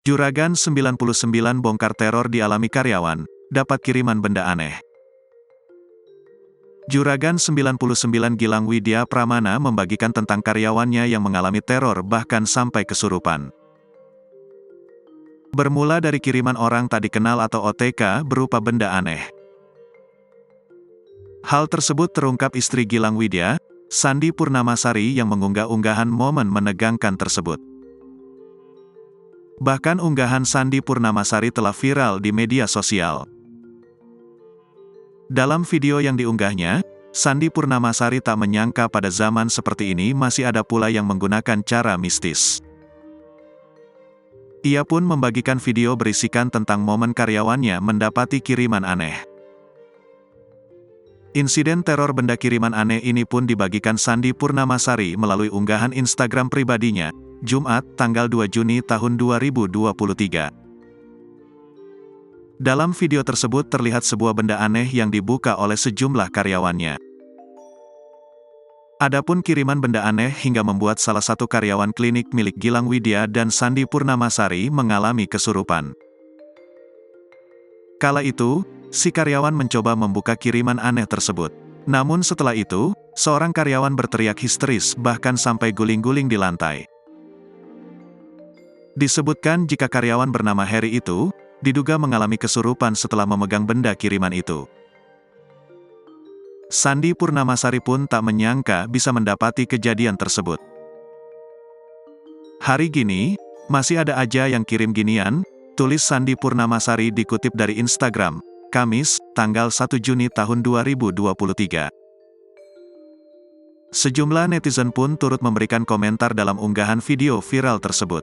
Juragan 99 bongkar teror dialami karyawan, dapat kiriman benda aneh. Juragan 99 Gilang Widya Pramana membagikan tentang karyawannya yang mengalami teror bahkan sampai kesurupan. Bermula dari kiriman orang tak dikenal atau OTK berupa benda aneh. Hal tersebut terungkap istri Gilang Widya, Sandi Purnamasari yang mengunggah unggahan momen menegangkan tersebut. Bahkan unggahan Sandi Purnamasari telah viral di media sosial. Dalam video yang diunggahnya, Sandi Purnamasari tak menyangka pada zaman seperti ini masih ada pula yang menggunakan cara mistis. Ia pun membagikan video berisikan tentang momen karyawannya mendapati kiriman aneh. Insiden teror benda kiriman aneh ini pun dibagikan Sandi Purnamasari melalui unggahan Instagram pribadinya, Jumat, tanggal 2 Juni tahun 2023. Dalam video tersebut terlihat sebuah benda aneh yang dibuka oleh sejumlah karyawannya. Adapun kiriman benda aneh hingga membuat salah satu karyawan klinik milik Gilang Widya dan Sandi Purnamasari mengalami kesurupan. Kala itu, si karyawan mencoba membuka kiriman aneh tersebut. Namun setelah itu, seorang karyawan berteriak histeris bahkan sampai guling-guling di lantai. Disebutkan jika karyawan bernama Heri itu, diduga mengalami kesurupan setelah memegang benda kiriman itu. Sandi Purnamasari pun tak menyangka bisa mendapati kejadian tersebut. Hari gini, masih ada aja yang kirim ginian, tulis Sandi Purnamasari dikutip dari Instagram, Kamis, tanggal 1 Juni tahun 2023. Sejumlah netizen pun turut memberikan komentar dalam unggahan video viral tersebut.